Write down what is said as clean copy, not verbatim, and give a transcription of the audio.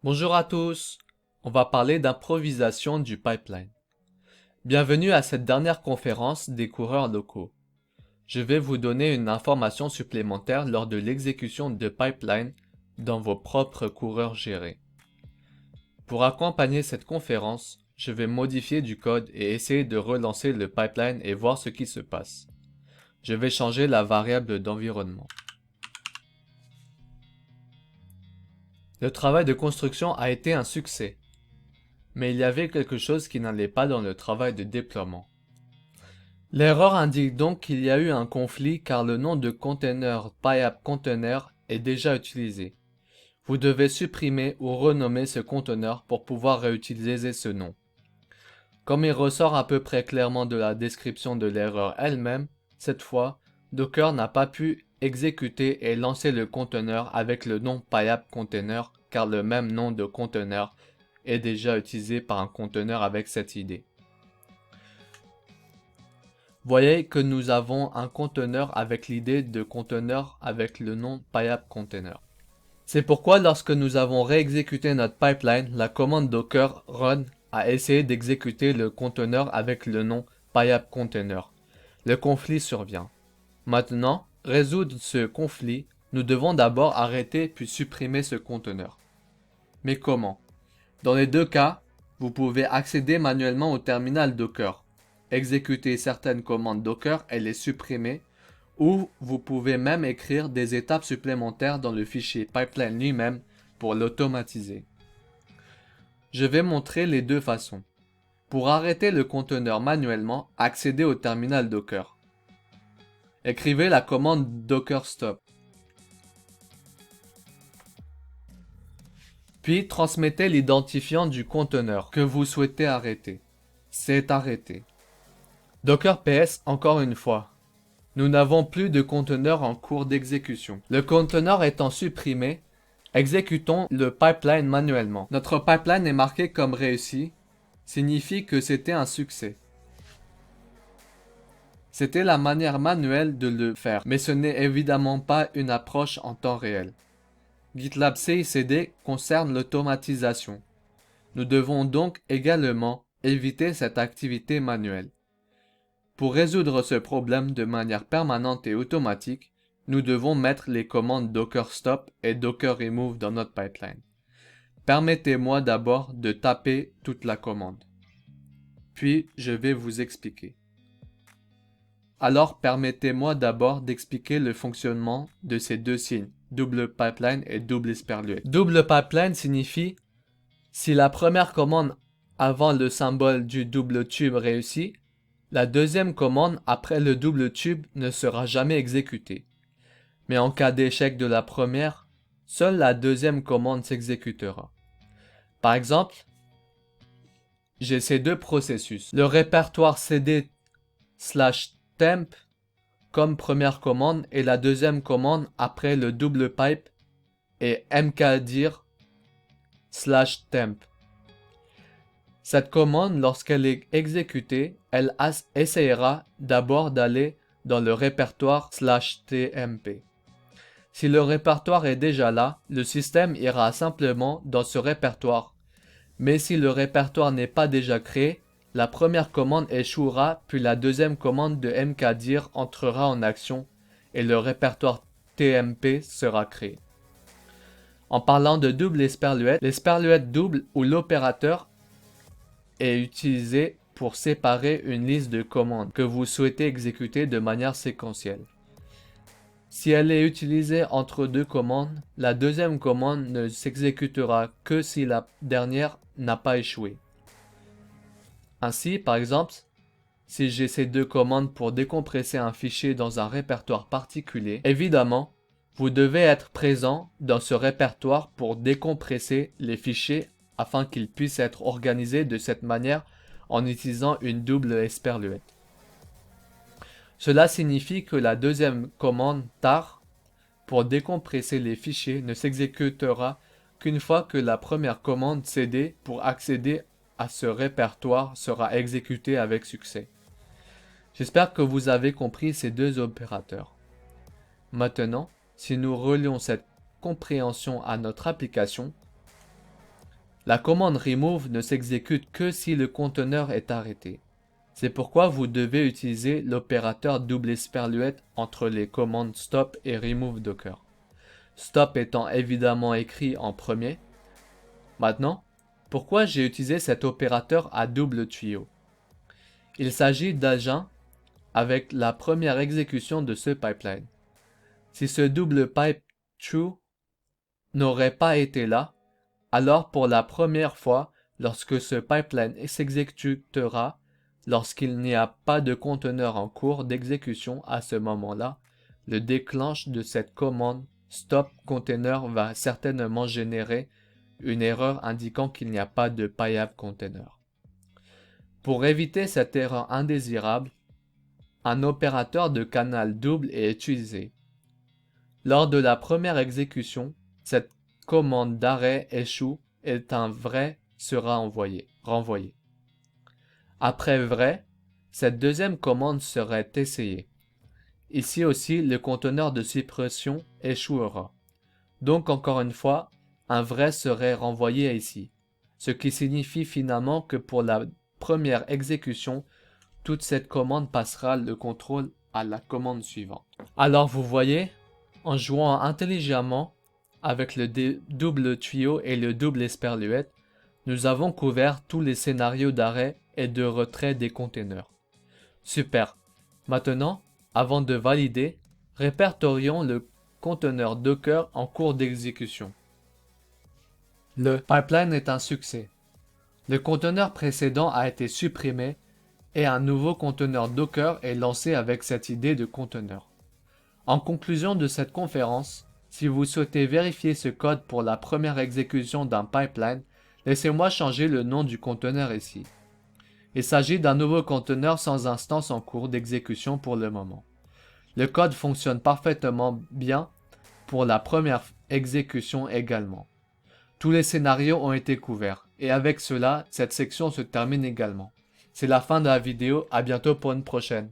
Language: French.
Bonjour à tous, on va parler d'improvisation du pipeline. Bienvenue à cette dernière conférence des coureurs locaux. Je vais vous donner une information supplémentaire lors de l'exécution de pipeline dans vos propres coureurs gérés. Pour accompagner cette conférence, je vais modifier du code et essayer de relancer le pipeline et voir ce qui se passe. Je vais changer la variable d'environnement. Le travail de construction a été un succès. Mais il y avait quelque chose qui n'allait pas dans le travail de déploiement. L'erreur indique donc qu'il y a eu un conflit car le nom de container PyAppContainer est déjà utilisé. Vous devez supprimer ou renommer ce conteneur pour pouvoir réutiliser ce nom. Comme il ressort à peu près clairement de la description de l'erreur elle-même, cette fois, Docker n'a pas pu exécuter et lancer le conteneur avec le nom PyAppContainer car le même nom de conteneur est déjà utilisé par un conteneur avec cette idée. Voyez que nous avons un conteneur avec l'idée de conteneur avec le nom PyAppContainer. C'est pourquoi lorsque nous avons réexécuté notre pipeline, la commande docker run a essayé d'exécuter le conteneur avec le nom PyAppContainer. Le conflit survient. Maintenant, résoudre ce conflit, nous devons d'abord arrêter puis supprimer ce conteneur. Mais comment? Dans les deux cas, vous pouvez accéder manuellement au terminal Docker, exécuter certaines commandes Docker et les supprimer, ou vous pouvez même écrire des étapes supplémentaires dans le fichier pipeline lui-même pour l'automatiser. Je vais montrer les deux façons. Pour arrêter le conteneur manuellement, accédez au terminal Docker. Écrivez la commande docker stop. Puis transmettez l'identifiant du conteneur que vous souhaitez arrêter. C'est arrêté. Docker PS encore une fois. Nous n'avons plus de conteneur en cours d'exécution. Le conteneur étant supprimé, exécutons le pipeline manuellement. Notre pipeline est marqué comme réussi, signifie que c'était un succès. C'était la manière manuelle de le faire, mais ce n'est évidemment pas une approche en temps réel. GitLab CI/CD concerne l'automatisation. Nous devons donc également éviter cette activité manuelle. Pour résoudre ce problème de manière permanente et automatique, nous devons mettre les commandes docker stop et docker remove dans notre pipeline. Permettez-moi d'abord de taper toute la commande. Puis je vais vous expliquer. Alors permettez-moi d'abord d'expliquer le fonctionnement de ces deux signes, double pipeline et double esperluette. Double pipeline signifie si la première commande avant le symbole du double tube réussit, la deuxième commande après le double tube ne sera jamais exécutée. Mais en cas d'échec de la première, seule la deuxième commande s'exécutera. Par exemple, j'ai ces deux processus. Le répertoire cd/temp comme première commande et la deuxième commande après le double pipe est mkdir/temp. Cette commande, lorsqu'elle est exécutée, elle essayera d'abord d'aller dans le répertoire /tmp. Si le répertoire est déjà là, le système ira simplement dans ce répertoire. Mais si le répertoire n'est pas déjà créé, la première commande échouera puis la deuxième commande de mkdir entrera en action et le répertoire tmp sera créé. En parlant de double esperluette, l'esperluette double ou l'opérateur est utilisé pour séparer une liste de commandes que vous souhaitez exécuter de manière séquentielle. Si elle est utilisée entre deux commandes, la deuxième commande ne s'exécutera que si la dernière n'a pas échoué. Ainsi, par exemple, si j'ai ces deux commandes pour décompresser un fichier dans un répertoire particulier, évidemment, vous devez être présent dans ce répertoire pour décompresser les fichiers afin qu'ils puissent être organisés de cette manière en utilisant une double esperluette. Cela signifie que la deuxième commande tar pour décompresser les fichiers ne s'exécutera qu'une fois que la première commande cd pour accéder à ce répertoire sera exécutée avec succès. J'espère que vous avez compris ces deux opérateurs. Maintenant, si nous relions cette compréhension à notre application, La commande remove ne s'exécute que si le conteneur est arrêté. C'est pourquoi vous devez utiliser l'opérateur double esperluette entre les commandes stop et remove docker. Stop étant évidemment écrit en premier. Maintenant, pourquoi j'ai utilisé cet opérateur à double tuyau? Il s'agit d'agents avec la première exécution de ce pipeline. Si ce double pipe true n'aurait pas été là, alors pour la première fois, lorsque ce pipeline s'exécutera, lorsqu'il n'y a pas de conteneur en cours d'exécution à ce moment-là, le déclenche de cette commande stop container va certainement générer une erreur indiquant qu'il n'y a pas de PyApp container. Pour éviter cette erreur indésirable, un opérateur de canal double est utilisé. Lors de la première exécution, cette commande d'arrêt échoue et un vrai sera renvoyé. Après vrai, cette deuxième commande serait essayée. Ici aussi, le conteneur de suppression échouera. Donc encore une fois, un vrai serait renvoyé ici, ce qui signifie finalement que pour la première exécution, toute cette commande passera le contrôle à la commande suivante. Alors vous voyez, en jouant intelligemment avec le double tuyau et le double esperluette, nous avons couvert tous les scénarios d'arrêt et de retrait des containers. Super. Maintenant, avant de valider, répertorions le conteneur Docker en cours d'exécution. Le pipeline est un succès. Le conteneur précédent a été supprimé et un nouveau conteneur Docker est lancé avec cette idée de conteneur. En conclusion de cette conférence, si vous souhaitez vérifier ce code pour la première exécution d'un pipeline, laissez-moi changer le nom du conteneur ici. Il s'agit d'un nouveau conteneur sans instance en cours d'exécution pour le moment. Le code fonctionne parfaitement bien pour la première exécution également. Tous les scénarios ont été couverts, et avec cela, cette section se termine également. C'est la fin de la vidéo, à bientôt pour une prochaine.